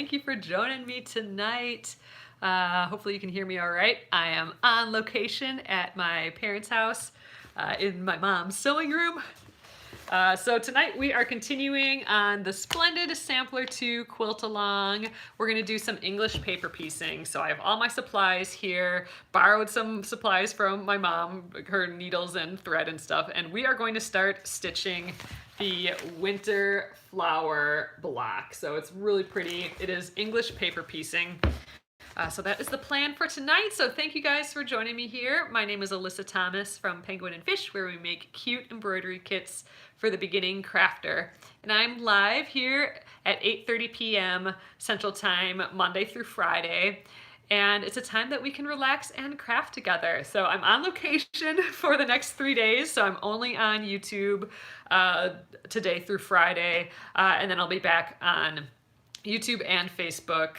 Thank you for joining me tonight. Hopefully you can hear me all right. I am on location at my parents' house in my mom's sewing room. So tonight we are continuing on the Splendid Sampler 2 Quilt Along. We're going to do some English paper piecing. So I have all my supplies here, borrowed some supplies from my mom, her needles and thread and stuff, and we are going to start stitching the winter flower block. So it's really pretty. It is English paper piecing. So that is the plan for tonight. So thank you guys for joining me here. My name is Alyssa Thomas from Penguin and Fish, where we make cute embroidery kits for the beginning crafter. And I'm live here at 8:30 p.m. Central Time, Monday through Friday. And it's a time that we can relax and craft together. So I'm on location for the next 3 days. So I'm only on YouTube today through Friday. And then I'll be back on YouTube and Facebook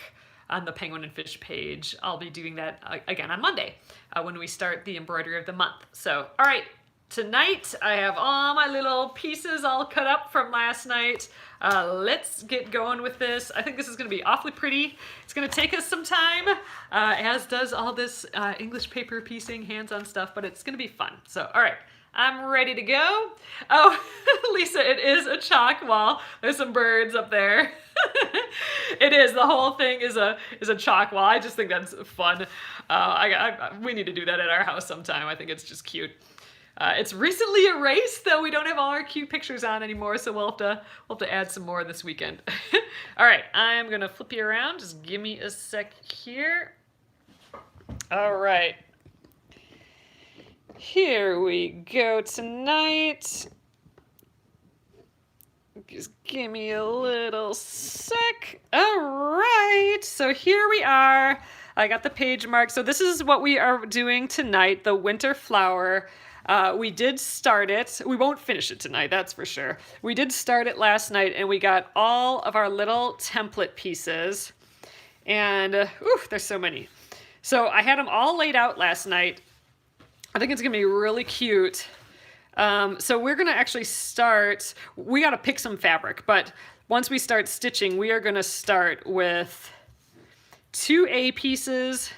on the Penguin and Fish page. I'll be doing that again on Monday when we start the embroidery of the month. So, all right, tonight I have all my little pieces all cut up from last night. Let's get going with this. I think this is going to be awfully pretty. It's going to take us some time, as does all this English paper piecing, hands-on stuff, but it's going to be fun. So, all right. I'm ready to go. Oh, Lisa, it is a chalk wall. There's some birds up there. It is. The whole thing is a chalk wall. I just think that's fun. We need to do that at our house sometime. I think it's just cute. It's recently erased, though we don't have all our cute pictures on anymore, so we'll have to add some more this weekend. All right, I'm gonna flip you around. Just give me a sec here. All right. Here we go tonight. Just give me a little sec. All right, so here we are. I got the page marked. So this is what we are doing tonight, the winter flower. We did start it. We won't finish it tonight, that's for sure. We did start it last night, and we got all of our little template pieces. And, there's so many. So I had them all laid out last night. I think it's gonna be really cute. So we're gonna actually start, we gotta pick some fabric, but once we start stitching, we are gonna start with 2 A pieces,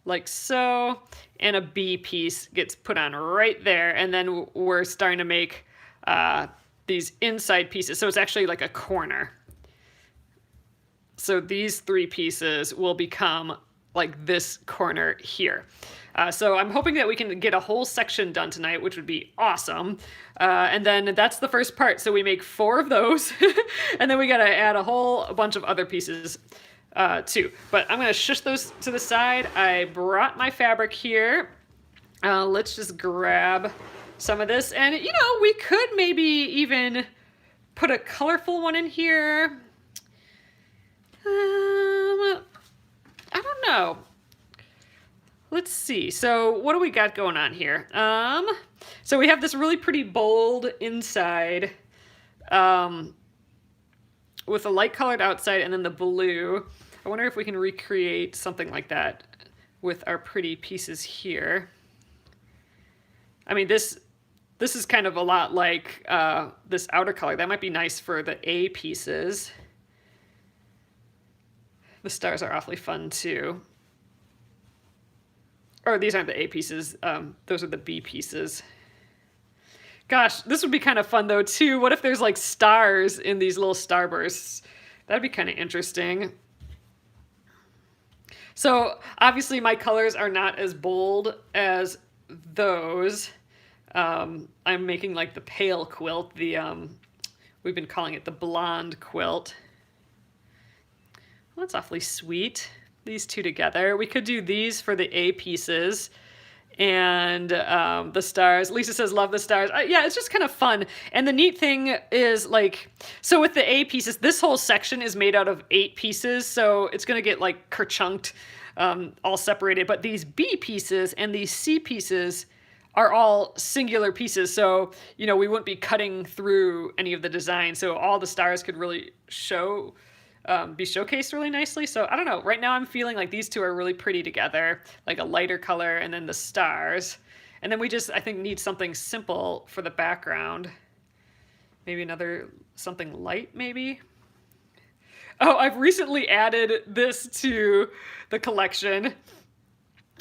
like so, and a B piece gets put on right there, and then we're starting to make these inside pieces, so it's actually like a corner. So these 3 pieces will become like this corner here. So I'm hoping that we can get a whole section done tonight, which would be awesome. And then that's the first part. So we make 4 of those, and then we gotta add a whole bunch of other pieces too. But I'm gonna shush those to the side. I brought my fabric here. Let's just grab some of this. And you know, we could maybe even put a colorful one in here. I don't know. Let's see. So what do we got going on here? So we have this really pretty bold inside with a light colored outside and then the blue. I wonder if we can recreate something like that with our pretty pieces here. I mean, this is kind of a lot like this outer color. That might be nice for the A pieces. The stars are awfully fun too. Or these aren't the A pieces, those are the B pieces. Gosh, this would be kind of fun though too. What if there's like stars in these little starbursts? That'd be kind of interesting. So obviously my colors are not as bold as those. I'm making like the pale quilt, we've been calling it the blonde quilt. Well, that's awfully sweet. These 2 together. We could do these for the A pieces and the stars. Lisa says, love the stars. Yeah, it's just kind of fun. And the neat thing is like, so with the A pieces, this whole section is made out of 8 pieces. So it's going to get like kerchunked, all separated. But these B pieces and these C pieces are all singular pieces. So, you know, we wouldn't be cutting through any of the design. So all the stars could really be showcased really nicely. So I don't know, right now I'm feeling like these 2 are really pretty together, like a lighter color and then the stars. And then we just, I think, need something simple for the background. Maybe another, something light maybe. Oh, I've recently added this to the collection.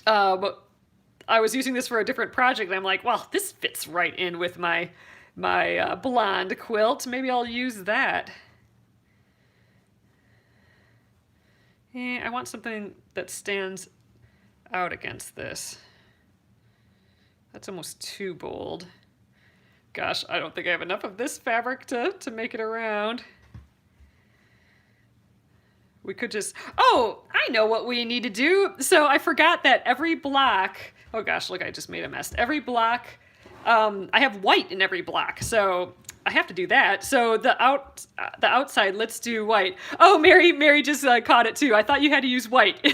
I was using this for a different project, and I'm like, well, this fits right in with my blonde quilt. Maybe I'll use that. I want something that stands out against this. That's almost too bold. Gosh, I don't think I have enough of this fabric to make it around. We could just, oh, I know what we need to do. So I forgot that every block, oh gosh, look, I just made a mess. Every block, I have white in every block, so I have to do that. So the outside, let's do white. Oh, Mary just caught it too. I thought you had to use white.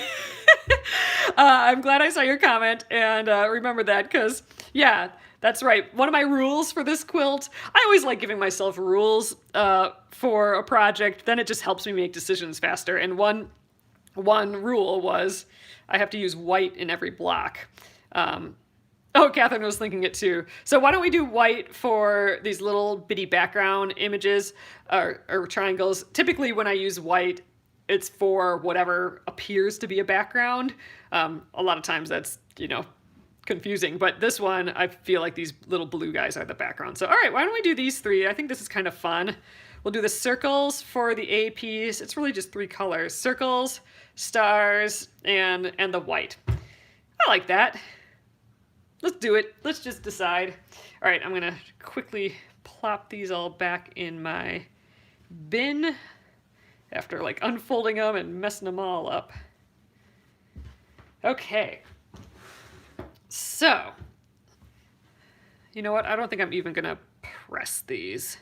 I'm glad I saw your comment and remember that, because yeah, that's right. One of my rules for this quilt, I always like giving myself rules for a project. Then it just helps me make decisions faster. And one rule was I have to use white in every block. Oh, Catherine was thinking it too. So why don't we do white for these little bitty background images or triangles? Typically when I use white, it's for whatever appears to be a background. A lot of times that's, confusing, but this one, I feel like these little blue guys are the background. So, all right, why don't we do these three? I think this is kind of fun. We'll do the circles for the A piece. It's really just 3 colors: circles, stars, and the white. I like that. Let's do it. Let's just decide. All right, I'm gonna quickly plop these all back in my bin after like unfolding them and messing them all up. Okay. So, you know what? I don't think I'm even going to press these.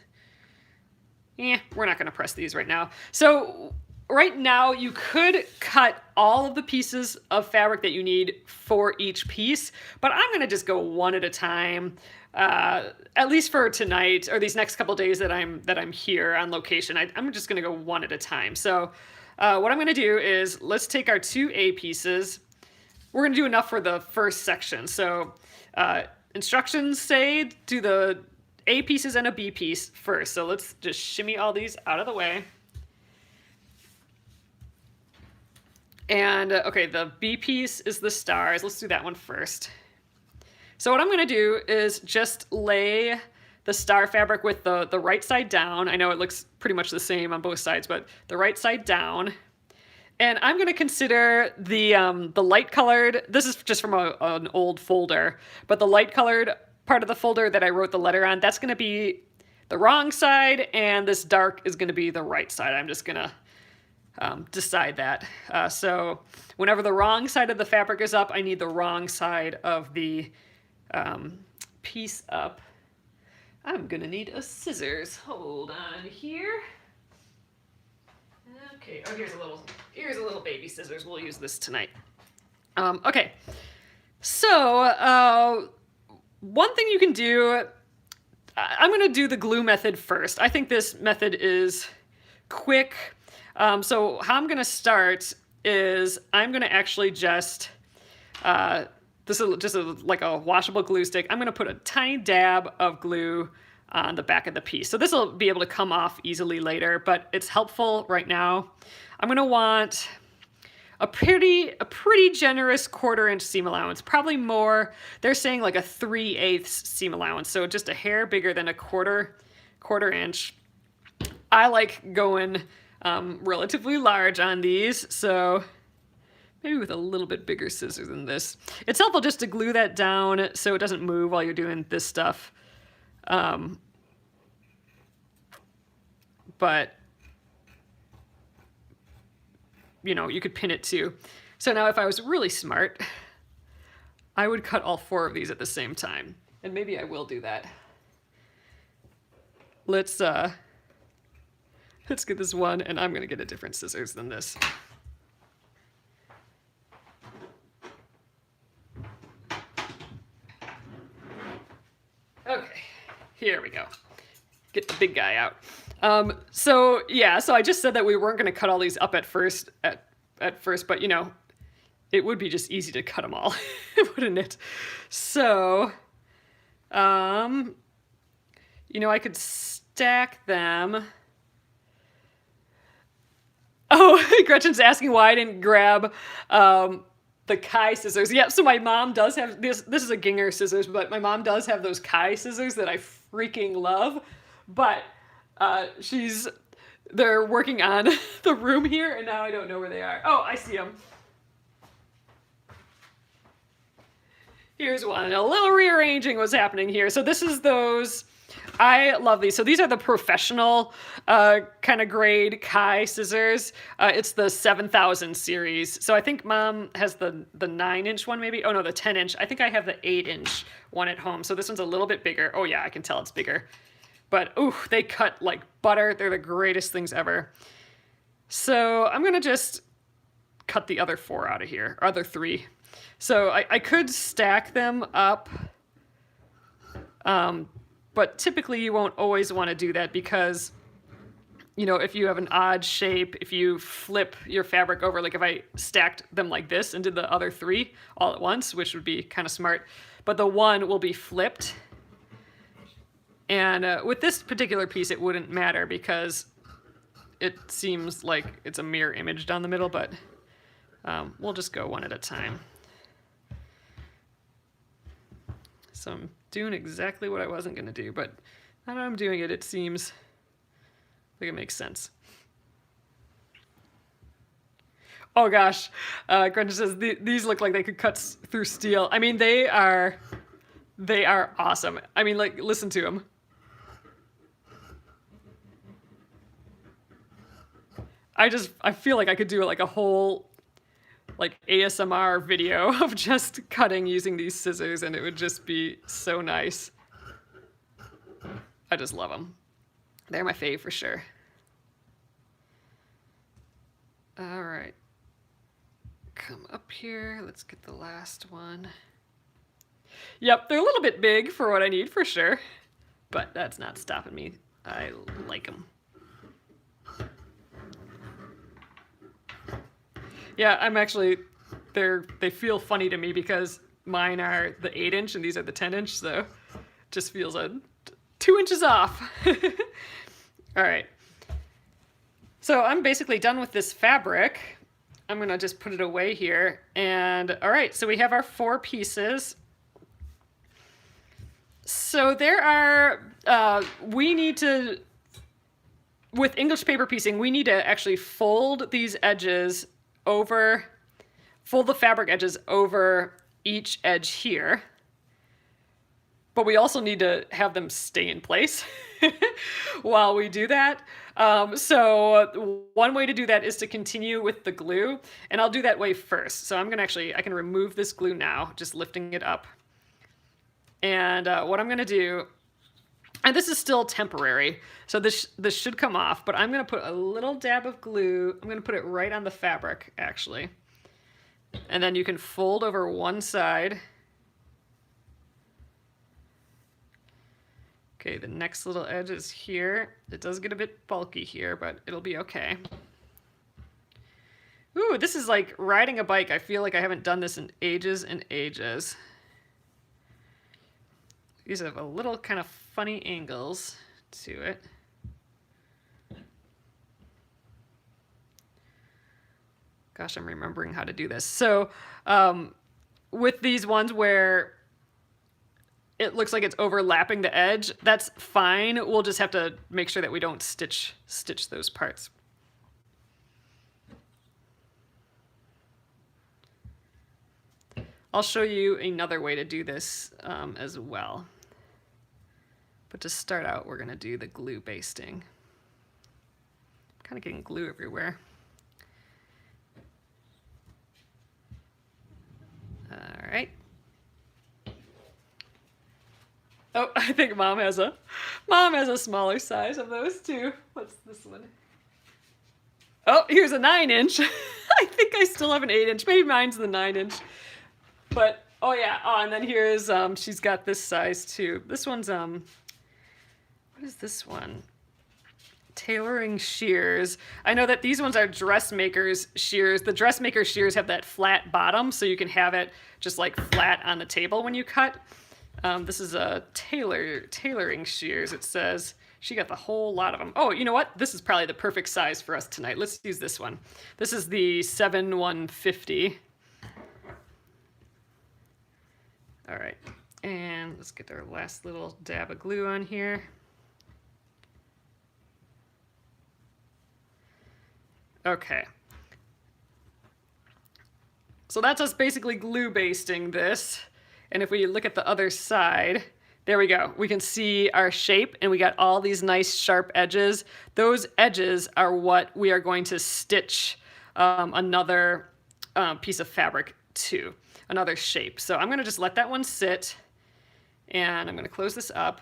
We're not going to press these right now. So, right now, you could cut all of the pieces of fabric that you need for each piece, but I'm going to just go one at a time, at least for tonight, or these next couple days that I'm here on location. I'm just going to go one at a time. So, what I'm going to do is, let's take our 2 A pieces. We're going to do enough for the first section. So instructions say do the A pieces and a B piece first. So let's just shimmy all these out of the way. And okay, the B piece is the stars. Let's do that one first. So what I'm going to do is just lay the star fabric with the right side down. I know it looks pretty much the same on both sides, but the right side down. And I'm going to consider the light colored, this is just from an old folder, but the light colored part of the folder that I wrote the letter on, that's going to be the wrong side, and this dark is going to be the right side. I'm just going to decide that. So whenever the wrong side of the fabric is up, I need the wrong side of the piece up. I'm going to need a scissors. Hold on here. Okay, oh, here's a little baby scissors. We'll use this tonight. Okay, so one thing you can do, I'm going to do the glue method first. I think this method is quick. So how I'm going to start is I'm going to actually just, this is just like a washable glue stick. I'm going to put a tiny dab of glue on the back of the piece. So this will be able to come off easily later, but it's helpful right now. I'm going to want a pretty generous 1/4 inch seam allowance, probably more. They're saying like a 3/8 seam allowance, so just a hair bigger than a quarter inch. I like going relatively large on these, so maybe with a little bit bigger scissors than this. It's helpful just to glue that down so it doesn't move while you're doing this stuff. But you could pin it too. So now if I was really smart, I would cut all 4 of these at the same time. And maybe I will do that. Let's get this one, and I'm gonna get a different scissors than this. Okay, here we go. Get the big guy out. So I just said that we weren't going to cut all these up at first, but it would be just easy to cut them all, wouldn't it? So, I could stack them Oh, Gretchen's asking why I didn't grab the Kai scissors. Yeah, so my mom does have this. This is a Ginger scissors, but my mom does have those Kai scissors that I freaking love. But they're working on the room here, and now I don't know where they are. Oh, I see them. Here's one. A little rearranging was happening here. So this is those. I love these. So these are the professional kind of grade Kai scissors. It's the 7000 series. So I think Mom has the 9-inch one maybe. Oh no, the 10-inch. I think I have the 8-inch one at home. So this one's a little bit bigger. Oh yeah, I can tell it's bigger. But ooh, they cut like butter. They're the greatest things ever. So I'm going to just cut the other 4 out of here, or other 3. So I could stack them up, but typically you won't always want to do that because, you know, if you have an odd shape, if you flip your fabric over, like if I stacked them like this and did the other 3 all at once, which would be kind of smart, but the one will be flipped. And with this particular piece, it wouldn't matter because it seems like it's a mirror image down the middle, but we'll just go one at a time. So I'm doing exactly what I wasn't going to do, but now that I'm doing it, it seems like it makes sense. Oh gosh, Gretchen says these look like they could cut through steel. I mean, they are awesome. I mean, like, listen to them. I feel like I could do like a whole like ASMR video of just cutting using these scissors, and it would just be so nice. I just love them. They're my fave for sure. All right. Come up here. Let's get the last one. Yep, they're a little bit big for what I need for sure, but that's not stopping me. I like them. Yeah, I'm actually, they feel funny to me because mine are the 8-inch and these are the 10-inch, so it just feels 2 inches off. All right. So I'm basically done with this fabric. I'm gonna just put it away here. And all right, so we have our 4 pieces. So there are, we need to, with English paper piecing, we need to actually fold these edges over, fold the fabric edges over each edge here. But we also need to have them stay in place while we do that. So one way to do that is to continue with the glue, and I'll do that way first. So I'm gonna actually, I can remove this glue now, just lifting it up. And what I'm gonna do, and this is still temporary, so this should come off, but I'm gonna put a little dab of glue. I'm gonna put it right on the fabric, actually. And then you can fold over one side. Okay, the next little edge is here. It does get a bit bulky here, but it'll be okay. Ooh, this is like riding a bike. I feel like I haven't done this in ages and ages. These have a little kind of funny angles to it. Gosh, I'm remembering how to do this. So with these ones where it looks like it's overlapping the edge, that's fine. We'll just have to make sure that we don't stitch those parts. I'll show you another way to do this as well. But to start out, we're gonna do the glue basting. I'm kind of getting glue everywhere. All right. Oh, I think Mom has a smaller size of those too. What's this one? Oh, here's a 9-inch. I think I still have an 8-inch. Maybe mine's the 9-inch. But oh yeah. Oh, and then here's she's got this size too. This one's what is this one? Tailoring Shears. I know that these ones are dressmaker's shears. The dressmaker shears have that flat bottom, so you can have it just like flat on the table when you cut. This is a tailoring shears. It says She got the whole lot of them. Oh, you know what? This is probably the perfect size for us tonight. Let's use this one. This is the 7/150. All right, and let's get our last little dab of glue on here. Okay. So that's us basically glue basting this. And if we look at the other side, there we go. We can see our shape and we got all these nice sharp edges. Those edges are what we are going to stitch another piece of fabric to, another shape. So I'm gonna just let that one sit and I'm gonna close this up.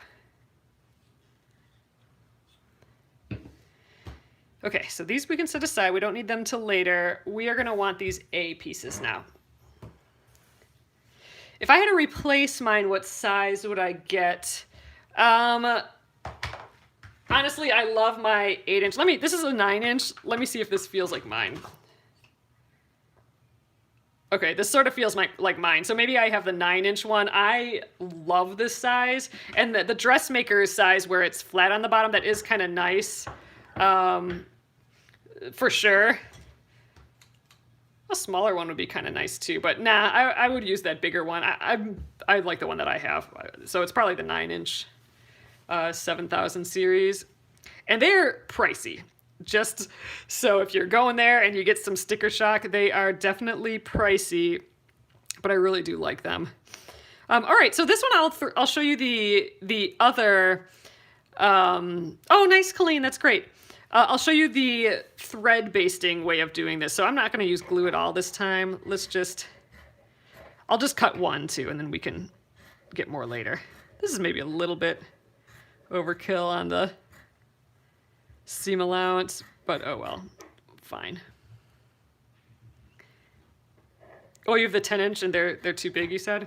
Okay, so these we can set aside. We don't need them till later. We are gonna want these A pieces now. If I had to replace mine, what size would I get? Honestly, I love my 8-inch. This is a 9-inch. Let me see if this feels like mine. Okay, this sort of feels like mine. So maybe I have the 9-inch one. I love this size. And the dressmaker's size where it's flat on the bottom, that is kind of nice. For sure. A smaller one would be kind of nice too, but nah, I would use that bigger one. I like the one that I have. So it's probably the 9-inch 7000 series. And they're pricey. Just so if you're going there and you get some sticker shock, they are definitely pricey, but I really do like them. All right, so this one I'll show you the other. Oh, nice, Colleen, that's great. I'll show you the thread basting way of doing this. So I'm not going to use glue at all this time. I'll just cut one too, and then we can get more later. This is maybe a little bit overkill on the seam allowance, but oh well, fine. Oh, you have the 10-inch and they're too big, you said?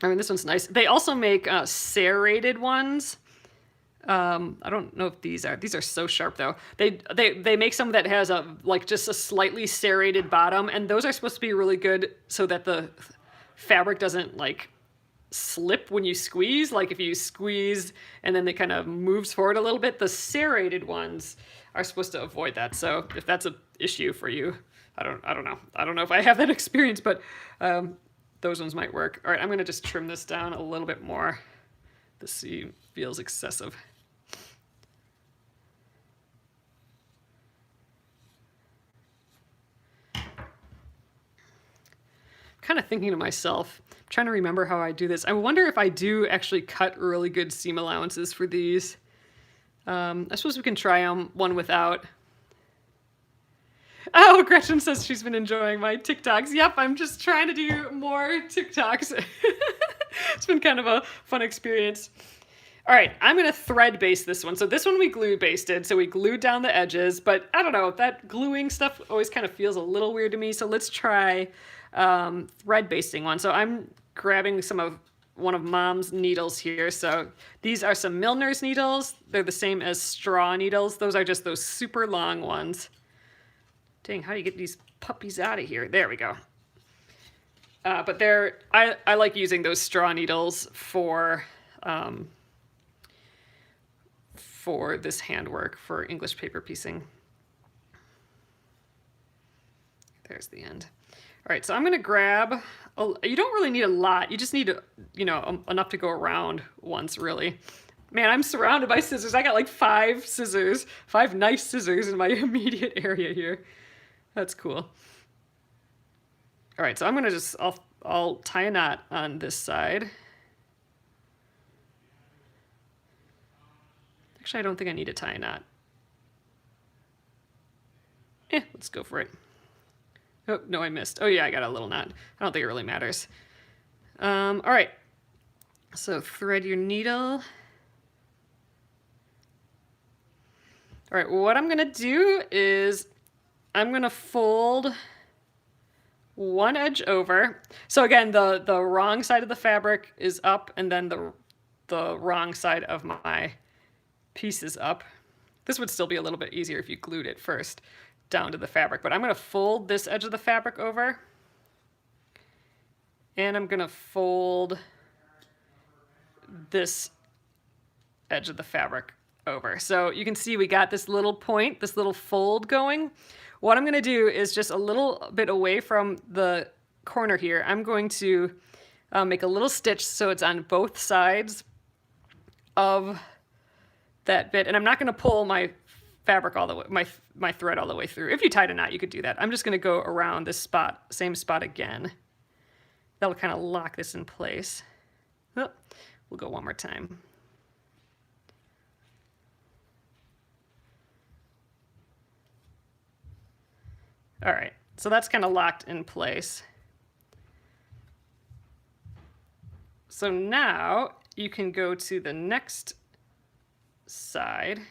I mean, this one's nice. They also make serrated ones. I don't know if these are so sharp though. They make some that has just a slightly serrated bottom, and those are supposed to be really good so that the fabric doesn't like slip when you squeeze. Like if you squeeze and then it kind of moves forward a little bit, the serrated ones are supposed to avoid that. So if that's an issue for you, I don't know. I don't know if I have that experience, but those ones might work. All right, I'm gonna just trim this down a little bit more. The seam feels excessive. Kind of thinking to myself, I'm trying to remember how I do this. I wonder if I do actually cut really good seam allowances for these. I suppose we can try one without. Oh, Gretchen says she's been enjoying my TikToks. Yep, I'm just trying to do more TikToks. It's been kind of a fun experience. All right, I'm going to thread baste this one. So this one we glue basted, so we glued down the edges, but I don't know, that gluing stuff always kind of feels a little weird to me, so let's try thread basting one. So I'm grabbing one of Mom's needles here. So these are some Milner's needles. They're the same as straw needles. Those are just those super long ones. Dang, how do you get these puppies out of here? There we go. But I like using those straw needles for this handwork, for English paper piecing. There's the end. All right, so I'm gonna grab, you don't really need a lot. You just need, enough to go around once, really. Man, I'm surrounded by scissors. I got like 5 scissors, 5 nice scissors in my immediate area here. That's cool. All right, so I'm gonna I'll tie a knot on this side. Actually, I don't think I need to tie a knot. Let's go for it. Oh, no, I missed. Oh yeah, I got a little knot. I don't think it really matters. All right, so thread your needle. All right, what I'm gonna do is I'm gonna fold one edge over. So again, the wrong side of the fabric is up, and then the wrong side of my piece is up. This would still be a little bit easier if you glued it first down to the fabric, but I'm gonna fold this edge of the fabric over. And I'm gonna fold this edge of the fabric over. So you can see we got this little point, this little fold going. What I'm gonna do is just a little bit away from the corner here, I'm going to make a little stitch so it's on both sides of that bit. And I'm not gonna pull my fabric all the way, my thread all the way through. If you tied a knot, you could do that. I'm just gonna go around this spot, same spot again. That'll kind of lock this in place. Oh, we'll go one more time. All right, so that's kind of locked in place. So now you can go to the next side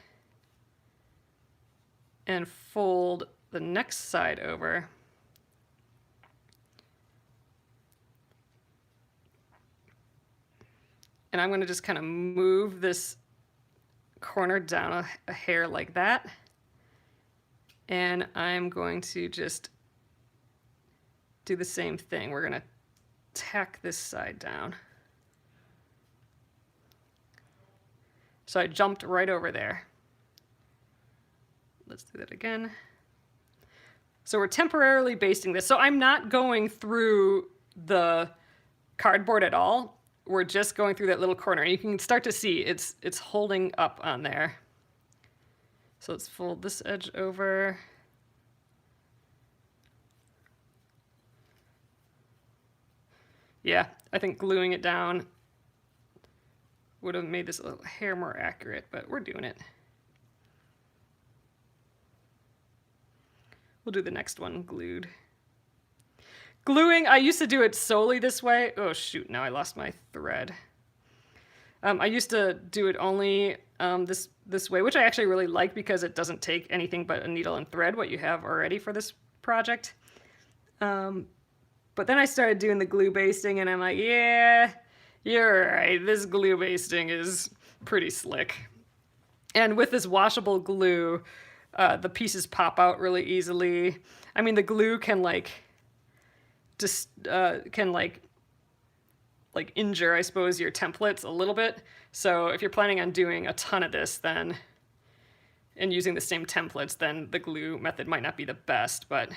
and fold the next side over. And I'm going to just kind of move this corner down a hair like that. And I'm going to just do the same thing. We're going to tack this side down. So I jumped right over there. Let's do that again. So we're temporarily basting this. So I'm not going through the cardboard at all. We're just going through that little corner. You can start to see it's holding up on there. So let's fold this edge over. Yeah, I think gluing it down would have made this a little hair more accurate, but we're doing it. We'll do the next one glued. Gluing, I used to do it solely this way. Oh shoot, now I lost my thread. I used to do it only this way, which I actually really like because it doesn't take anything but a needle and thread, what you have already for this project. But then I started doing the glue basting and I'm like, yeah, you're right, this glue basting is pretty slick. And with this washable glue, the pieces pop out really easily. I mean, the glue can like injure, I suppose, your templates a little bit. So if you're planning on doing a ton of this then, and using the same templates, then the glue method might not be the best, but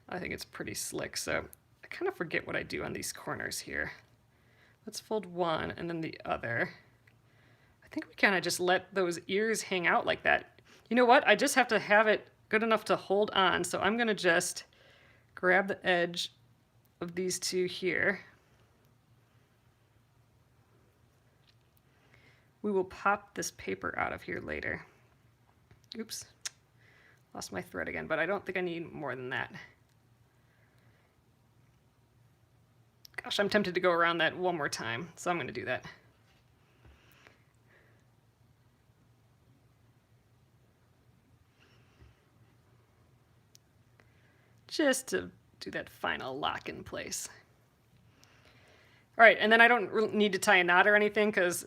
I think it's pretty slick. So I kind of forget what I do on these corners here. Let's fold one and then the other. I think we kind of just let those ears hang out like that. You know what? I just have to have it good enough to hold on. So I'm going to just grab the edge of these two here. We will pop this paper out of here later. Oops, lost my thread again, but I don't think I need more than that. Gosh, I'm tempted to go around that one more time, so I'm going to do that. Just to do that final lock in place. All right, and then I don't need to tie a knot or anything because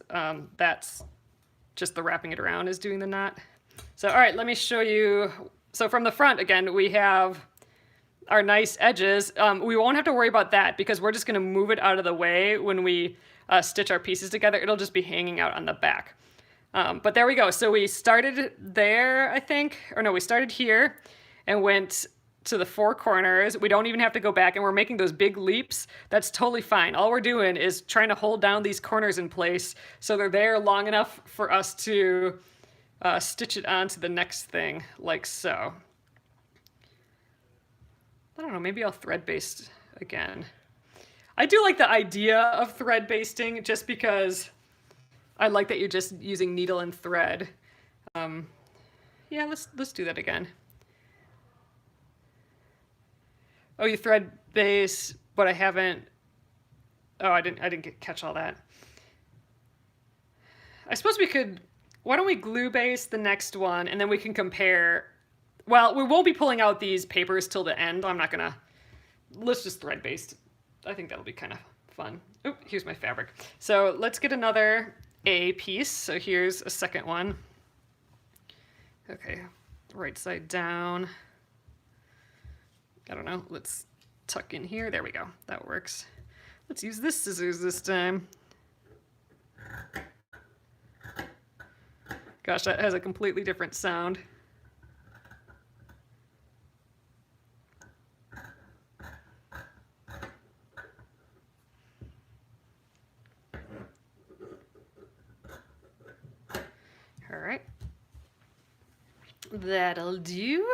that's just the wrapping it around is doing the knot. So, all right, let me show you. So from the front, again, we have our nice edges. We won't have to worry about that because we're just gonna move it out of the way when we stitch our pieces together. It'll just be hanging out on the back. But there we go. So we started there, I think, or no, we started here and went to the four corners. We don't even have to go back, and we're making those big leaps. That's totally fine. All we're doing is trying to hold down these corners in place so they're there long enough for us to stitch it onto the next thing, like so. I don't know, maybe I'll thread baste again. I do like the idea of thread basting just because I like that you're just using needle and thread. Yeah, let's do that again. Oh, you thread base, but I haven't. Oh, I didn't catch all that. I suppose we could. Why don't we glue base the next one, and then we can compare. Well, we won't be pulling out these papers till the end. I'm not gonna. Let's just thread baste. I think that'll be kind of fun. Oh, here's my fabric. So let's get another A piece. So here's a second one. Okay, right side down. I don't know, let's tuck in here. There we go. That works. Let's use this scissors this time. Gosh, that has a completely different sound. All right. That'll do.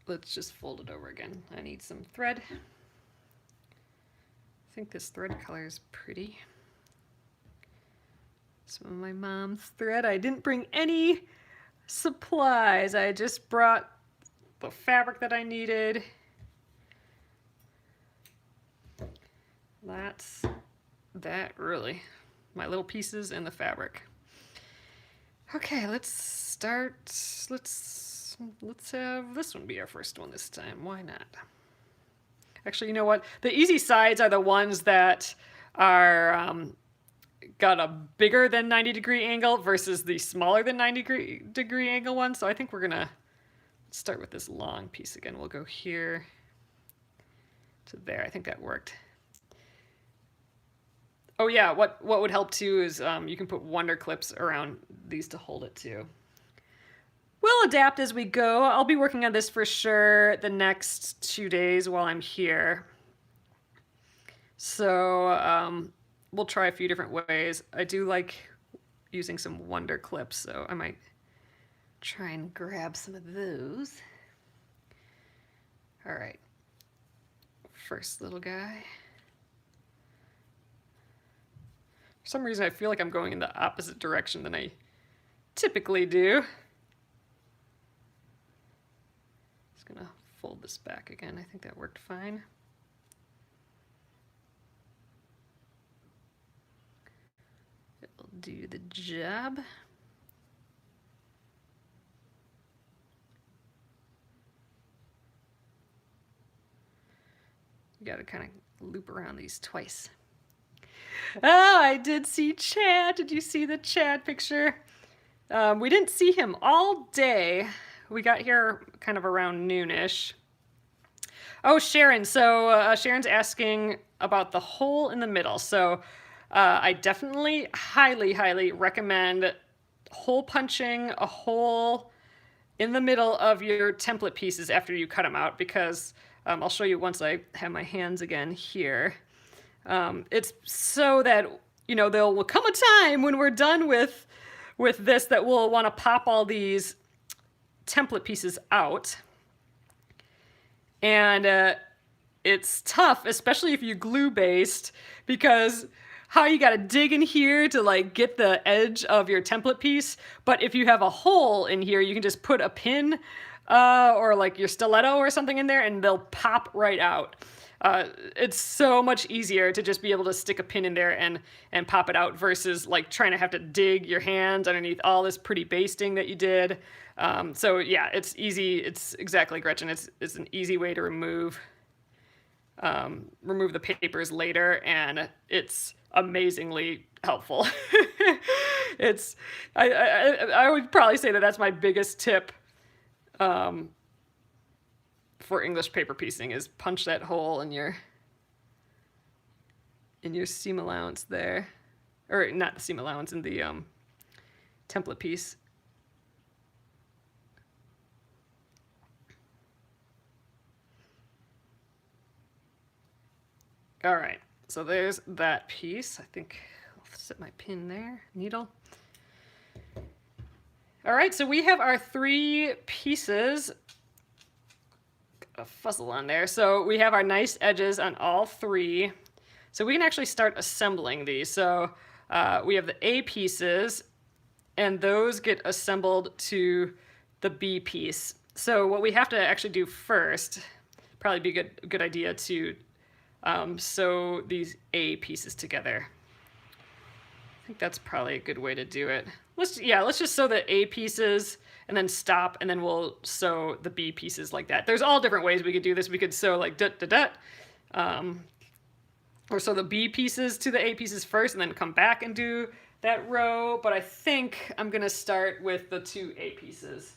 Let's just fold it over again. I need some thread. I think this thread color is pretty. Some of my mom's thread. I didn't bring any supplies. I just brought the fabric that I needed. That's that really. My little pieces and the fabric. Okay, let's start. Let's have this one be our first one this time. Why not? Actually, you know what? The easy sides are the ones that are got a bigger than 90-degree angle versus the smaller than 90-degree angle one. So I think we're gonna start with this long piece again. We'll go here to there. I think that worked. Oh yeah, what would help too is you can put wonder clips around these to hold it too. We'll adapt as we go. I'll be working on this for sure the next 2 days while I'm here. So we'll try a few different ways. I do like using some wonder clips, so I might try and grab some of those. All right, first little guy. For some reason, I feel like I'm going in the opposite direction than I typically do. Just gonna fold this back again. I think that worked fine. It'll do the job. You gotta kind of loop around these twice. Oh, I did see Chad. Did you see the Chad picture? We didn't see him all day. We got here kind of around noonish. Oh, Sharon. So Sharon's asking about the hole in the middle. So I definitely highly recommend hole punching a hole in the middle of your template pieces after you cut them out, because I'll show you once I have my hands again here. It's so that, you know, there will come a time when we're done with this that we'll want to pop all these template pieces out. And it's tough, especially if you're glue based, because how you got to dig in here to like get the edge of your template piece. But if you have a hole in here, you can just put a pin or like your stiletto or something in there and they'll pop right out. It's so much easier to just be able to stick a pin in there and pop it out versus like trying to have to dig your hands underneath all this pretty basting that you did. So yeah, it's easy. It's exactly, Gretchen. It's an easy way to remove the papers later, and it's amazingly helpful. I would probably say that that's my biggest tip for English paper piecing, is punch that hole in your seam allowance there, or not the seam allowance, in the template piece. All right, so there's that piece. I think I'll set my pin there, needle. All right, so we have our 3 pieces. A fuzzle on there. So we have our nice edges on all 3. So we can actually start assembling these. So we have the A pieces, and those get assembled to the B piece. So what we have to actually do first, probably be a good idea to sew these A pieces together. I think that's probably a good way to do it. Let's just sew the A pieces and then stop, and then we'll sew the B pieces like that. There's all different ways we could do this. We could sew like or sew the B pieces to the A pieces first and then come back and do that row. But I think I'm gonna start with the 2 A pieces.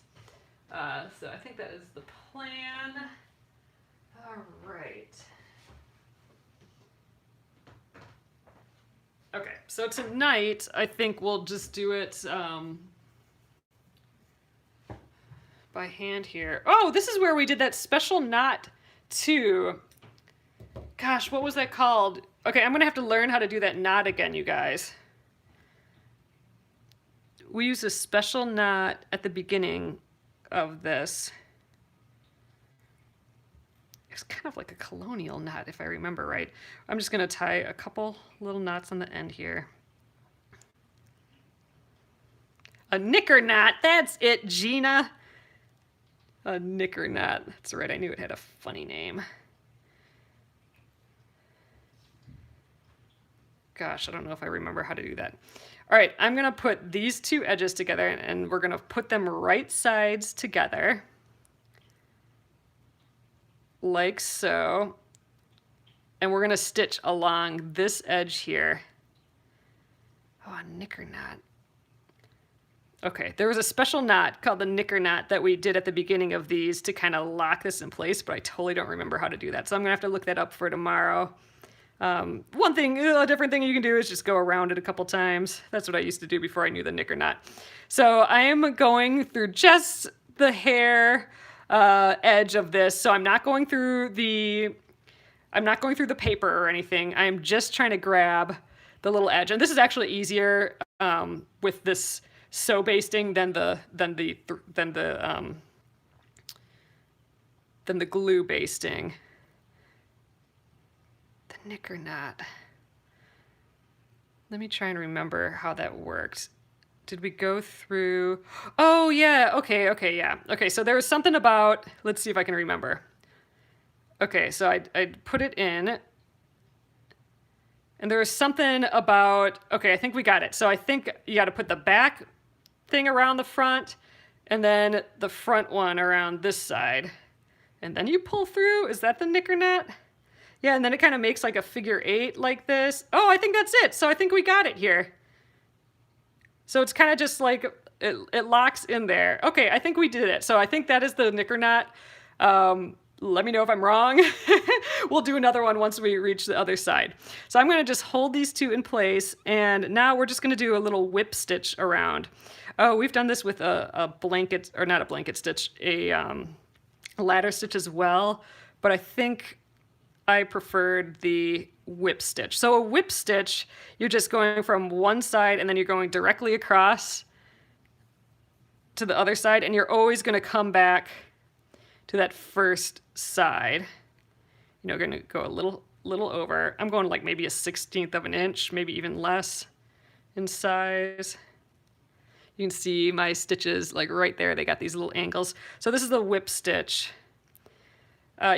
So I think that is the plan. All right. Okay, so tonight I think we'll just do it by hand here. Oh, this is where we did that special knot too. Gosh, what was that called? Okay, I'm gonna have to learn how to do that knot again, you guys. We used a special knot at the beginning of this. It's kind of like a colonial knot, if I remember right. I'm just gonna tie a couple little knots on the end here. A knicker knot, that's it, Gina. A knicker knot, that's right, I knew it had a funny name. Gosh, I don't know if I remember how to do that. All right, I'm gonna put these two edges together and we're gonna put them right sides together. Like so. And we're gonna stitch along this edge here. Oh, a knicker knot. Okay, there was a special knot called the knicker knot that we did at the beginning of these to kind of lock this in place, but I totally don't remember how to do that. So I'm gonna have to look that up for tomorrow. One thing, a different thing you can do is just go around it a couple times. That's what I used to do before I knew the knicker knot. So I am going through just the hair edge of this. So I'm not going through the paper or anything. I'm just trying to grab the little edge. And this is actually easier with this sew basting than the glue basting. The knicker knot. Let me try and remember how that worked. Did we go through? Oh yeah, okay, yeah. Okay, so there was something about, let's see if I can remember. Okay, so I put it in, and there was something about, okay, I think we got it. So I think you got to put the back thing around the front, and then the front one around this side. And then you pull through, is that the knicker knot? Yeah, and then it kind of makes like a figure 8 like this. Oh, I think that's it. So I think we got it here. So it's kind of just like, it locks in there. Okay, I think we did it. So I think that is the knicker knot. Let me know if I'm wrong. We'll do another one once we reach the other side. So I'm gonna just hold these two in place, and now we're just gonna do a little whip stitch around. Oh, we've done this with a blanket, or not a blanket stitch, a ladder stitch as well, but I think I preferred the whip stitch. So a whip stitch, you're just going from one side and then you're going directly across to the other side, and you're always going to come back to that first side. You know, going to go a little over. I'm going like maybe a 1/16 of an inch, maybe even less in size. You can see my stitches like right there. They got these little angles. So this is the whip stitch.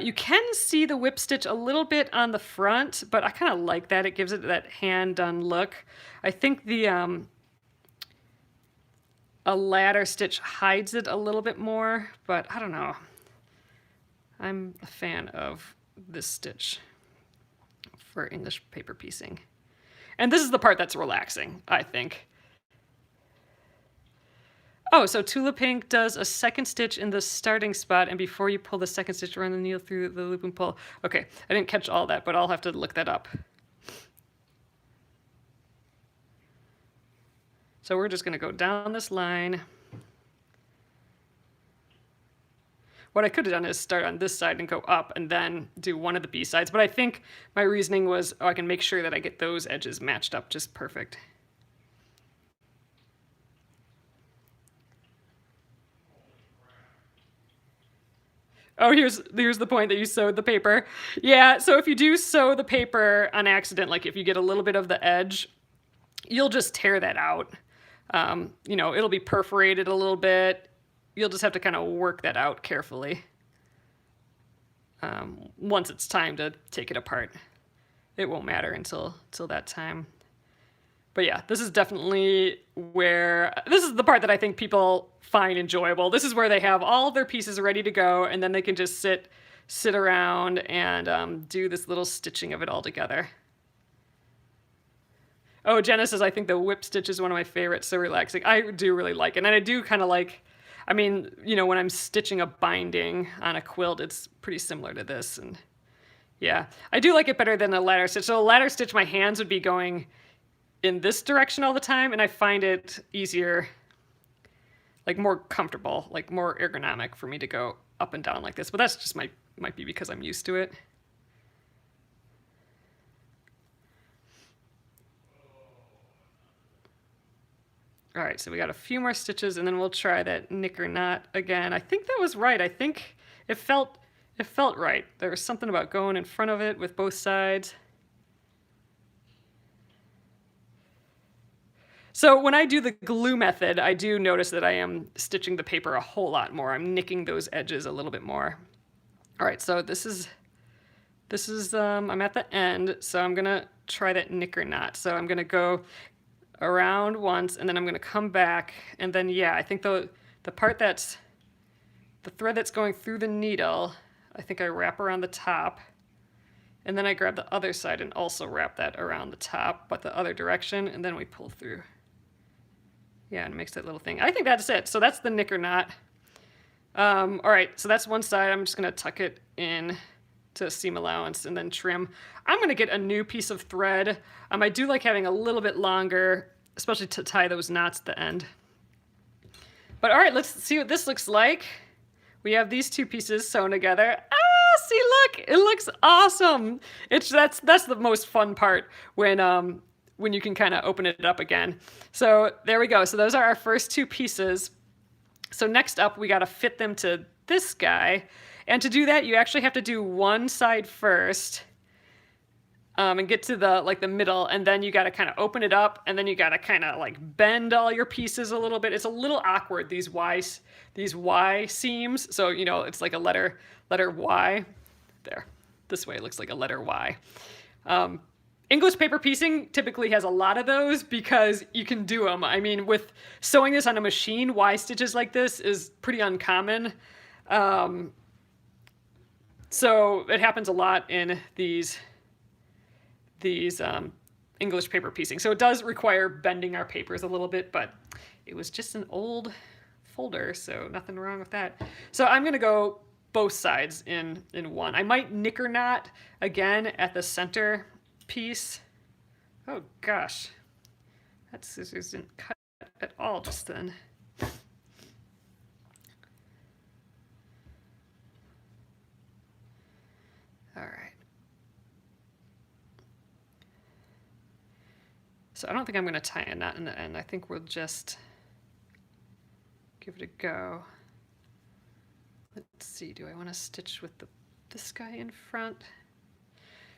You can see the whip stitch a little bit on the front, but I kind of like that. It gives it that hand-done look. I think the a ladder stitch hides it a little bit more, but I don't know. I'm a fan of this stitch for English paper piecing. And this is the part that's relaxing, I think. Oh, so Tula Pink does a second stitch in the starting spot, and before you pull the second stitch, run the needle through the loop and pull. Okay, I didn't catch all that, but I'll have to look that up. So we're just gonna go down this line. What I could have done is start on this side and go up and then do one of the B sides, but I think my reasoning was, oh, I can make sure that I get those edges matched up just perfect. Oh, here's the point that you sewed the paper. Yeah, so if you do sew the paper on accident, like if you get a little bit of the edge, you'll just tear that out. You know, it'll be perforated a little bit. You'll just have to kind of work that out carefully once it's time to take it apart. It won't matter until that time. But yeah, this is definitely this is the part that I think people find enjoyable. This is where they have all of their pieces ready to go, and then they can just sit around and do this little stitching of it all together. Oh, Jenna says, I think the whip stitch is one of my favorites, so relaxing. I do really like it, and I do kind of like, I mean, you know, when I'm stitching a binding on a quilt, it's pretty similar to this. And yeah, I do like it better than a ladder stitch. So a ladder stitch, my hands would be going in this direction all the time, and I find it easier, like more comfortable, like more ergonomic for me to go up and down like this. But that's just might be because I'm used to it. All right, so we got a few more stitches, and then we'll try that knicker knot again. I think that was right. I think it felt right. There was something about going in front of it with both sides. So when I do the glue method, I do notice that I am stitching the paper a whole lot more. I'm nicking those edges a little bit more. All right, so this is I'm at the end, so I'm gonna try that knicker knot. So I'm gonna go around once, and then I'm going to come back, and then yeah, I think the part that's the thread that's going through the needle, I think I wrap around the top, and then I grab the other side and also wrap that around the top, but the other direction, and then we pull through. Yeah, and it makes that little thing. I think that's it. So that's the knicker knot. All right, so that's one side. I'm just going to tuck it in to seam allowance and then trim. I'm going to get a new piece of thread. I do like having a little bit longer, especially to tie those knots at the end. But all right, let's see what this looks like. We have these two pieces sewn together. Ah, see, look, it looks awesome. That's the most fun part when you can kind of open it up again. So there we go. So those are our first two pieces. So next up, we got to fit them to this guy. And to do that, you actually have to do one side first and get to the middle, and then you got to kind of open it up, and then you got to kind of like bend all your pieces a little bit. It's a little awkward, these Y seams. So, you know, it's like a letter Y. There, this way it looks like a letter Y. English paper piecing typically has a lot of those because you can do them. I mean, with sewing this on a machine, Y stitches like this is pretty uncommon. So it happens a lot in these English paper piecing. So it does require bending our papers a little bit, but it was just an old folder, so nothing wrong with that. So I'm gonna go both sides in one. I might knicker knot again at the center piece. Oh gosh, that scissors didn't cut at all just then. All right. So I don't think I'm going to tie a knot in the end. I think we'll just give it a go. Let's see, do I want to stitch with this guy in front?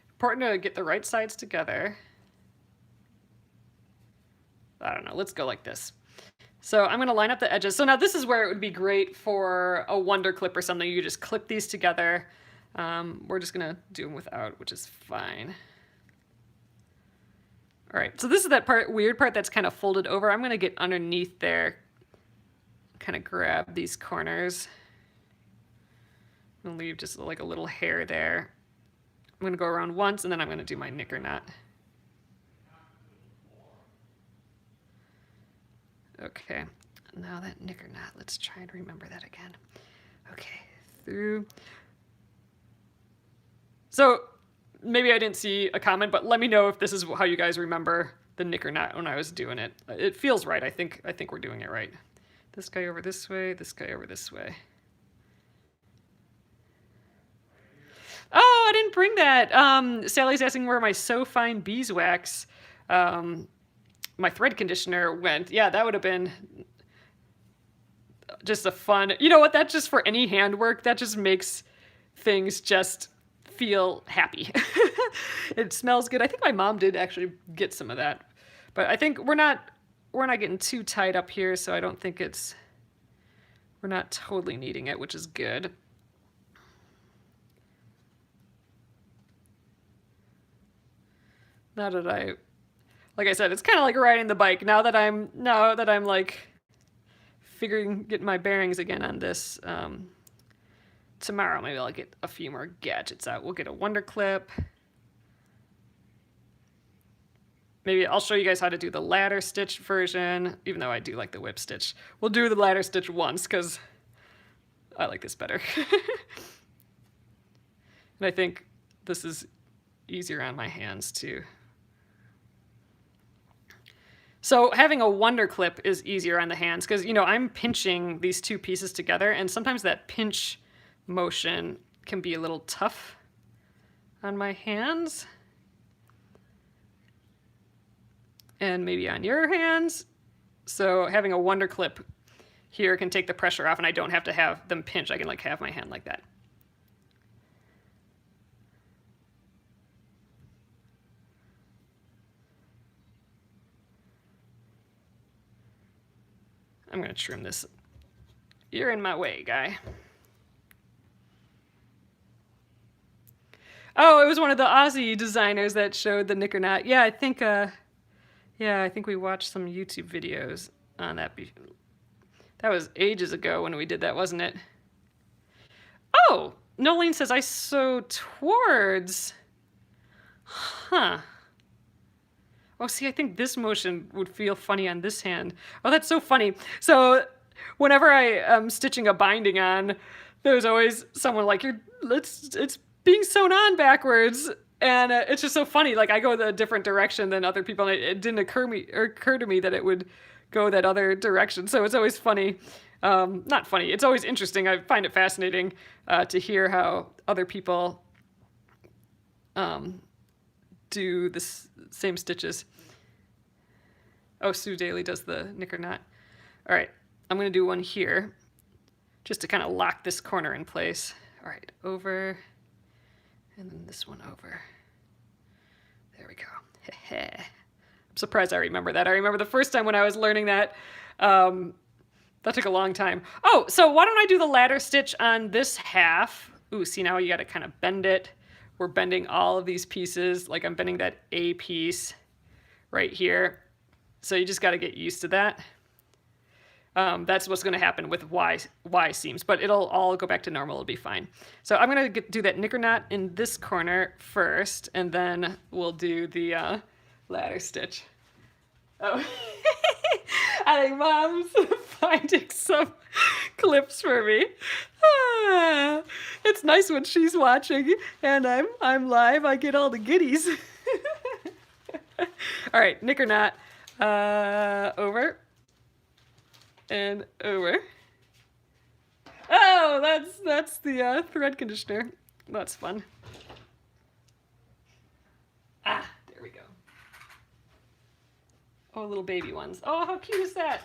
Important to get the right sides together. I don't know, let's go like this. So I'm going to line up the edges. So now this is where it would be great for a wonder clip or something. You just clip these together. We're just going to do them without, which is fine. All right, so this is that weird part that's kind of folded over. I'm going to get underneath there, kind of grab these corners. I'm going to leave just like a little hair there. I'm going to go around once, and then I'm going to do my knicker knot. Okay, now that knicker knot, let's try and remember that again. Okay, through. So maybe I didn't see a comment, but let me know if this is how you guys remember the knicker knot when I was doing it. It feels right. I think we're doing it right. This guy over this way, this guy over this way. Oh, I didn't bring that. Sally's asking where my So Fine beeswax, my thread conditioner went. Yeah, that would have been just a fun, you know what, that's just for any handwork, that just makes things just feel happy. It smells good. I think my mom did actually get some of that, but I think we're not getting too tied up here, so I don't think we're not totally needing it, which is good. Now that like I said, it's kind of like riding the bike. Now that I'm like getting my bearings again on this, tomorrow maybe I'll get a few more gadgets out. We'll get a wonder clip. maybe I'll show you guys how to do the ladder stitch version, even though I do like the whip stitch. We'll do the ladder stitch once because I like this better. And I think this is easier on my hands too. So having a wonder clip is easier on the hands because, you know, I'm pinching these two pieces together, and sometimes that pinch motion can be a little tough on my hands. And maybe on your hands. So having a wonder clip here can take the pressure off, and I don't have to have them pinch. I can like have my hand like that. I'm gonna trim this. You're in my way, guy. Oh, it was one of the Aussie designers that showed the Knicker Knot. Yeah, I think we watched some YouTube videos on that. That was ages ago when we did that, wasn't it? Oh, Nolene says I sew towards. Huh. Oh, see, I think this motion would feel funny on this hand. Oh, that's so funny. So whenever I am stitching a binding on, there's always someone like, it's being sewn on backwards. And it's just so funny. Like, I go a different direction than other people, and it didn't occur to me that it would go that other direction. So it's always funny. Not funny. It's always interesting. I find it fascinating to hear how other people do the same stitches. Oh, Sue Daly does the Knicker Knot. All right, I'm going to do one here just to kind of lock this corner in place. All right, over, and then this one over. There we go. I'm surprised I remember that. I remember the first time when I was learning that. That took a long time. Oh, so why don't I do the ladder stitch on this half? Ooh, see, now you got to kind of bend it. We're bending all of these pieces, like I'm bending that A piece right here. So you just got to get used to that. That's what's going to happen with Y seams, but it'll all go back to normal. It'll be fine. So I'm going to do that Knicker Knot in this corner first, and then we'll do the ladder stitch. Oh, I think Mom's finding some clips for me. It's nice when she's watching and I'm live. I get all the goodies. All right, Knicker Knot, over and over. Oh, that's the thread conditioner. That's fun. There we go. Oh, little baby ones. Oh, how cute is that?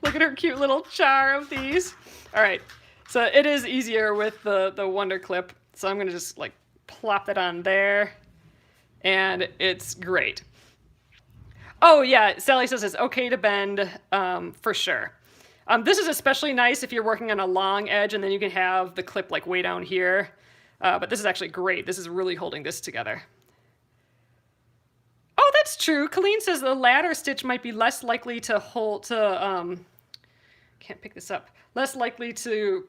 Look at her cute little jar of these. All right, so it is easier with the wonder clip. So I'm gonna just like plop that on there, and it's great. Oh yeah, Sally says it's okay to bend for sure. This is especially nice if you're working on a long edge and then you can have the clip like way down here. But this is actually great. This is really holding this together. Oh, that's true. Colleen says the ladder stitch might be less likely to hold can't pick this up. Less likely to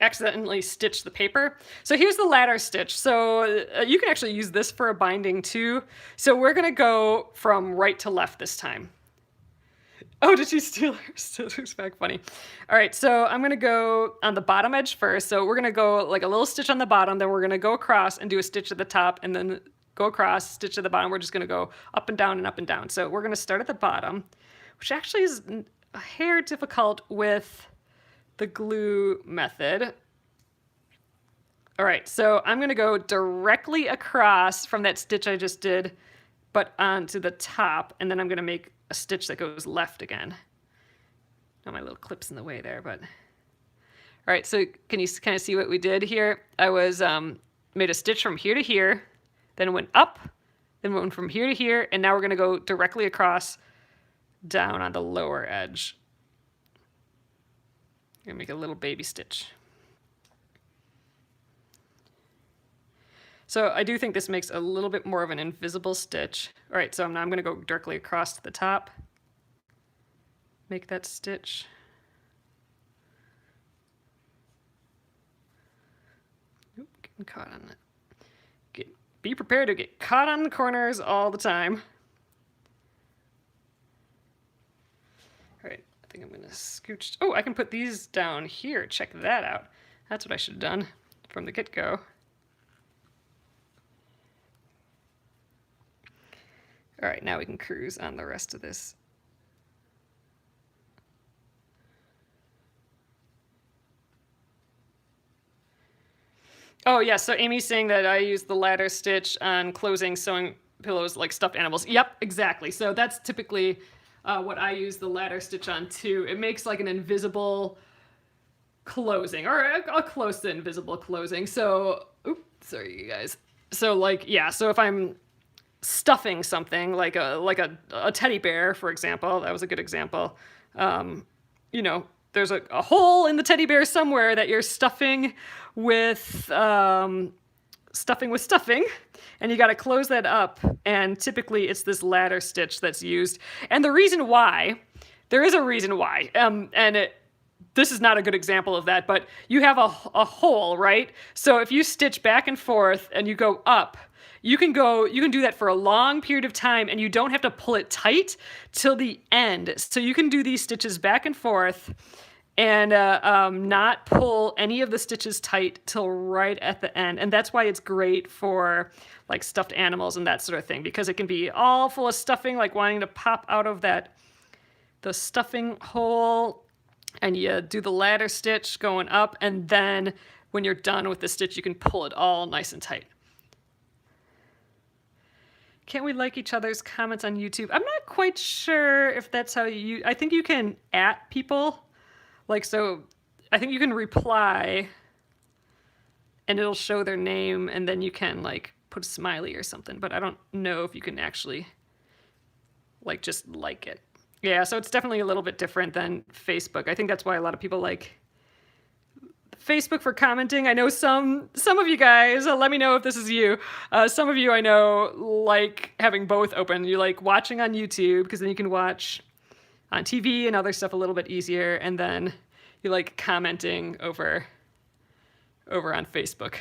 accidentally stitch the paper. So here's the ladder stitch. So you can actually use this for a binding too. So we're gonna go from right to left this time. Oh, did she steal her scissors back? Funny. All right, so I'm gonna go on the bottom edge first. So we're gonna go like a little stitch on the bottom, then we're gonna go across and do a stitch at the top, and then go across, stitch at the bottom. We're just gonna go up and down and up and down. So we're gonna start at the bottom, which actually is a hair difficult with the glue method. All right, so I'm gonna go directly across from that stitch I just did, but onto the top, and then I'm gonna make a stitch that goes left again. Now my little clip's in the way there, but. All right, so can you kind of see what we did here? I was made a stitch from here to here, then went up, then went from here to here, and now we're gonna go directly across down on the lower edge. I'm gonna make a little baby stitch. So I do think this makes a little bit more of an invisible stitch. All right, so now I'm gonna go directly across to the top, make that stitch. Oop, getting caught on that. be prepared to get caught on the corners all the time. All right, I think I'm gonna scooch. Oh, I can put these down here. Check that out. That's what I should have done from the get-go. All right, now we can cruise on the rest of this. Oh, yeah, so Amy's saying that I use the ladder stitch on closing sewing pillows like stuffed animals. Yep, exactly. So that's typically what I use the ladder stitch on too. It makes like an invisible closing, or a close to invisible closing. So, oops, sorry you guys. So like, yeah, so if I'm stuffing something like a teddy bear, for example, that was a good example. You know, there's a hole in the teddy bear somewhere that you're stuffing with stuffing, and you got to close that up. And typically it's this ladder stitch that's used. And the reason why, there is a reason why, this is not a good example of that, but you have a hole, right? So if you stitch back and forth and you go up, you can do that for a long period of time, and you don't have to pull it tight till the end. So you can do these stitches back and forth and not pull any of the stitches tight till right at the end. And that's why it's great for like stuffed animals and that sort of thing, because it can be all full of stuffing, like wanting to pop out of the stuffing hole, and you do the ladder stitch going up, and then when you're done with the stitch, you can pull it all nice and tight. Can't we like each other's comments on YouTube? I'm not quite sure if that's how I think you can @ people. Like, so I think you can reply and it'll show their name, and then you can like put a smiley or something, but I don't know if you can actually like just like it. Yeah, so it's definitely a little bit different than Facebook. I think that's why a lot of people like Facebook for commenting. I know some of you guys, let me know if this is you. Some of you I know like having both open. You like watching on YouTube because then you can watch on TV and other stuff a little bit easier, and then you like commenting over on Facebook.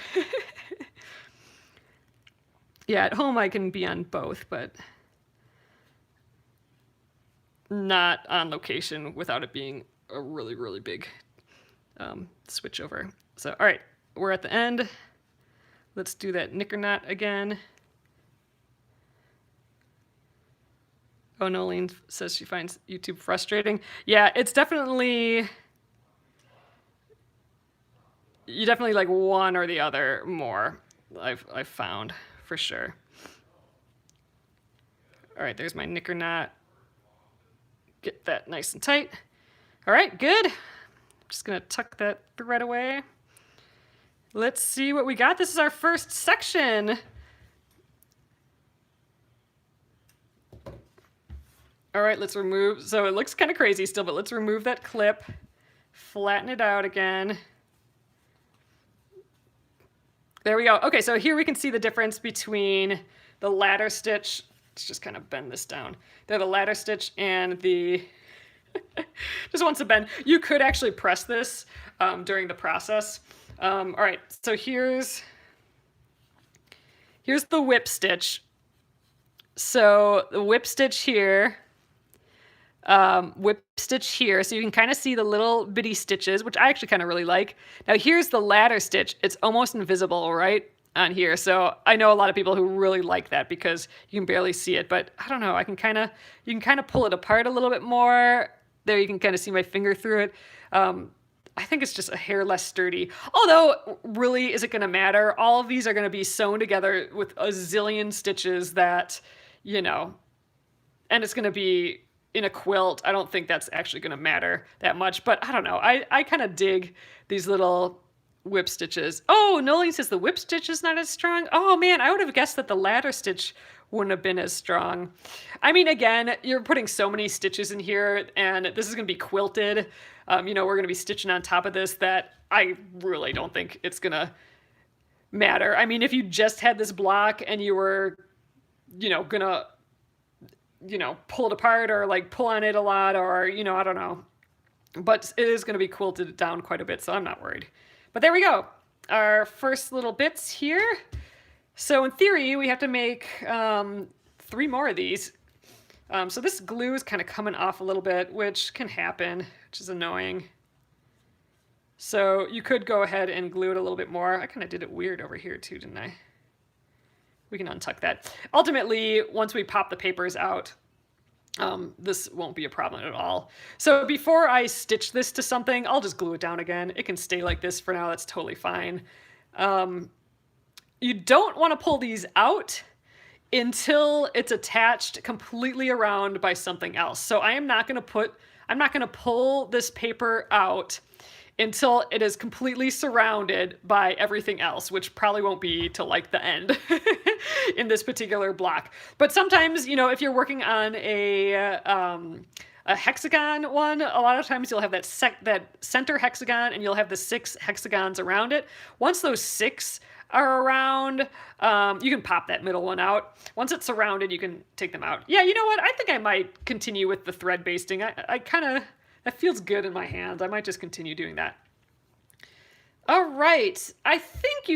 Yeah, at home I can be on both, but not on location without it being a really, really big switch over. So, all right, we're at the end. Let's do that knicker knot again. Oh, Nolene says she finds YouTube frustrating. Yeah, it's definitely, you definitely like one or the other more, I've found, for sure. All right, there's my knicker knot. Get that nice and tight. All right, good. I'm just gonna tuck that thread away. Let's see what we got. This is our first section. All right, let's remove, so it looks kind of crazy still, but let's remove that clip, flatten it out again. There we go. Okay, so here we can see the difference between the ladder stitch. Let's just kind of bend this down. There, the ladder stitch and the, just wants to bend. You could actually press this during the process. All right, so here's the whip stitch. So the whip stitch here, so you can kind of see the little bitty stitches, which I actually kind of really like. Now here's the ladder stitch. It's almost invisible, right, on here. So I know a lot of people who really like that because you can barely see it, but I don't know, you can kind of pull it apart a little bit more. There you can kind of see my finger through it. I think it's just a hair less sturdy. Although, really, is it going to matter? All of these are going to be sewn together with a zillion stitches that, you know, and it's going to be in a quilt. I don't think that's actually going to matter that much, but I don't know. I kind of dig these little whip stitches. Oh, Nolene says the whip stitch is not as strong. Oh man, I would have guessed that the ladder stitch wouldn't have been as strong. I mean, again, you're putting so many stitches in here, and this is going to be quilted. You know, we're going to be stitching on top of this that I really don't think it's going to matter. I mean, if you just had this block and you were, you know, going to, you know, pull it apart or like pull on it a lot, or, you know, I don't know. But it is going to be quilted down quite a bit, so I'm not worried. But there we go. Our first little bits here. So in theory, we have to make 3 more of these. So this glue is kind of coming off a little bit, which can happen, which is annoying. So you could go ahead and glue it a little bit more. I kind of did it weird over here too, didn't I? We can untuck that. Ultimately, once we pop the papers out, this won't be a problem at all. So before I stitch this to something, I'll just glue it down again. It can stay like this for now. That's totally fine. You don't want to pull these out until it's attached completely around by something else. So I'm not going to pull this paper out until it is completely surrounded by everything else, which probably won't be till like the end in this particular block. But sometimes, you know, if you're working on a hexagon one, a lot of times you'll have that center hexagon and you'll have the 6 hexagons around it. Once those 6 are around, you can pop that middle one out. Once it's surrounded, you can take them out. Yeah, you know what? I think I might continue with the thread basting. I kind of, that feels good in my hands. I might just continue doing that. All right. I think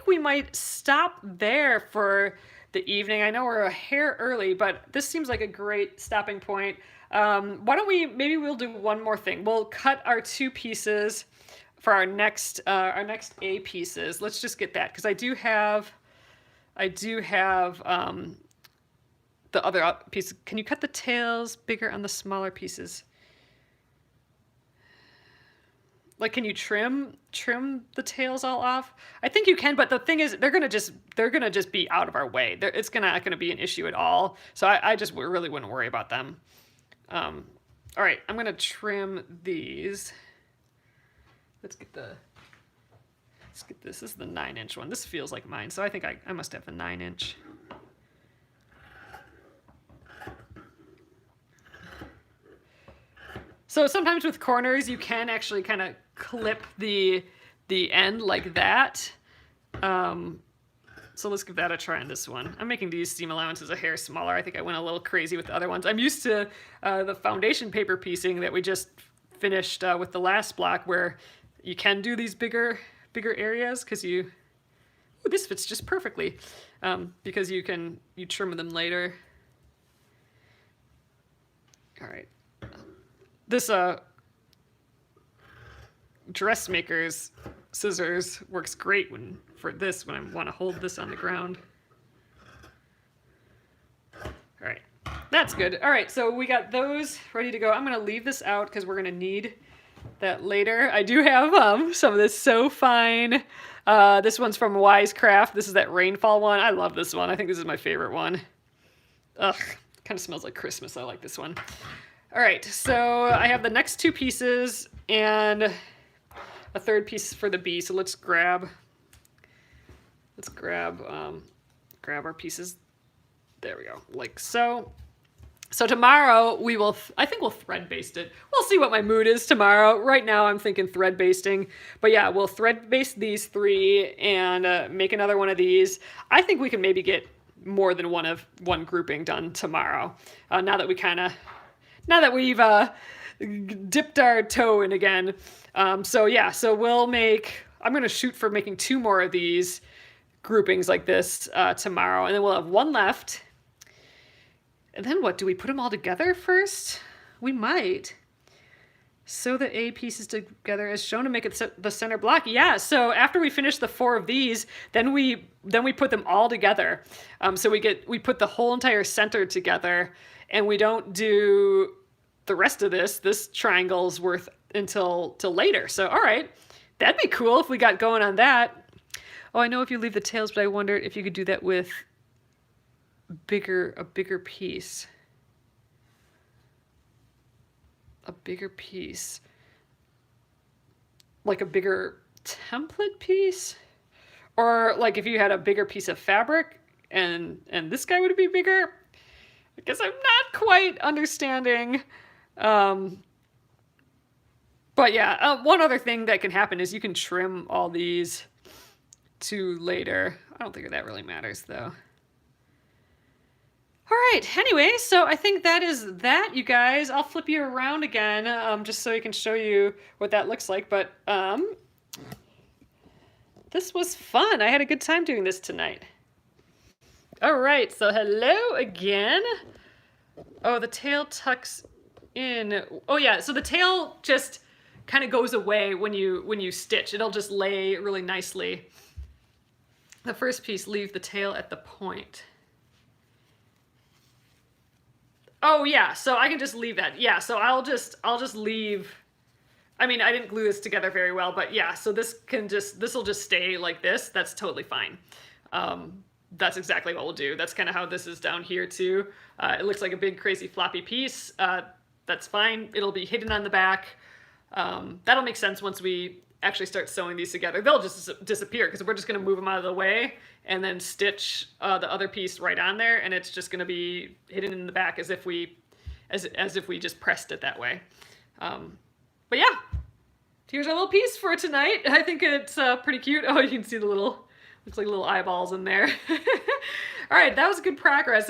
we might stop there for the evening. I know we're a hair early, but this seems like a great stopping point. Why don't maybe we'll do one more thing. We'll cut our 2 pieces for our next A pieces. Let's just get that, because I do have the other piece. Can you cut the tails bigger on the smaller pieces? Like, can you trim the tails all off? I think you can, but the thing is, they're gonna just be out of our way. It's not gonna be an issue at all. So I just really wouldn't worry about them. All right, I'm gonna trim these. Let's get this. This is the 9-inch one. This feels like mine, so I think I must have the 9-inch. So sometimes with corners, you can actually kind of clip the end like that. So let's give that a try on this one. I'm making these seam allowances a hair smaller. I think I went a little crazy with the other ones. I'm used to the foundation paper piecing that we just finished with the last block, where you can do these bigger areas because this fits just perfectly, because you trim them later. All right. This dressmaker's scissors works great when I want to hold this on the ground. All right, that's good. All right, so we got those ready to go. I'm going to leave this out because we're going to need that later. I do have some of this So Fine. This one's from Wisecraft. This is that rainfall one. I love this one. I think this is my favorite one. Ugh, kind of smells like Christmas. I like this one. All right, so I have the next 2 pieces and a 3rd piece for the bee. So let's grab our pieces. There we go, like so. So tomorrow I think we'll thread baste it. We'll see what my mood is tomorrow. Right now I'm thinking thread basting, but yeah, we'll thread baste these 3 and make another one of these. I think we can maybe get more than one grouping done tomorrow. Now that we've dipped our toe in again. So yeah, so I'm going to shoot for making 2 more of these groupings like this tomorrow, and then we'll have 1 left. And then what, do we put them all together first? We might. Sew the A pieces together as shown to make it the center block. Yeah, so after we finish the 4 of these, then we put them all together. So we put the whole entire center together, and we don't do the rest of this triangle's worth till later. So all right, that'd be cool if we got going on that. Oh, I know if you leave the tails, but I wondered if you could do that with a bigger piece. A bigger piece. Like a bigger template piece? Or like if you had a bigger piece of fabric and this guy would be bigger? I guess I'm not quite understanding. But yeah, one other thing that can happen is you can trim all these to later. I don't think that really matters though. All right, anyway, so I think that is that, you guys. I'll flip you around again just so I can show you what that looks like. But this was fun. I had a good time doing this tonight. All right, so hello again. Oh, the tail tucks in. Oh yeah, so the tail just kind of goes away when you stitch. It'll just lay really nicely. The first piece, leave the tail at the point. Oh yeah, so I can just leave that. Yeah, so I'll just leave. I mean, I didn't glue this together very well, but yeah, so this will just stay like this. That's totally fine. That's exactly what we'll do. That's kind of how this is down here too. It looks like a big crazy floppy piece. That's fine. It'll be hidden on the back. That'll make sense once we actually start sewing these together. They'll just disappear because we're just going to move them out of the way and then stitch the other piece right on there, and it's just going to be hidden in the back as if we just pressed it that way. But yeah, here's our little piece for tonight. I think it's pretty cute. Oh, you can see the little, looks like little eyeballs in there. All right, that was good progress.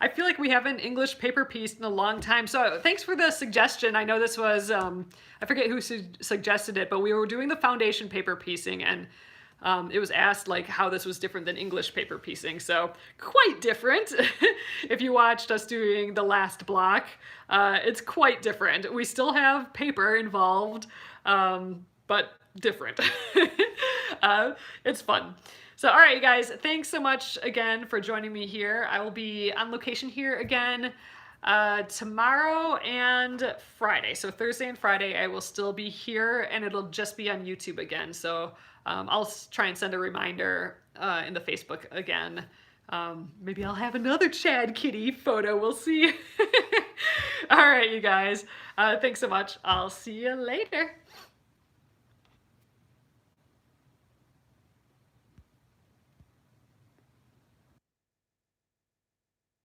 I feel like we haven't English paper pieced in a long time. So thanks for the suggestion. I know this was, I forget who suggested it, but we were doing the foundation paper piecing, and it was asked like how this was different than English paper piecing. So quite different. If you watched us doing the last block, it's quite different. We still have paper involved, but different. It's fun. So, all right, you guys, thanks so much again for joining me here. I will be on location here again tomorrow and Friday. So Thursday and Friday, I will still be here, and it'll just be on YouTube again. So I'll try and send a reminder in the Facebook again. Maybe I'll have another Chad Kitty photo. We'll see. All right, you guys. Thanks so much. I'll see you later.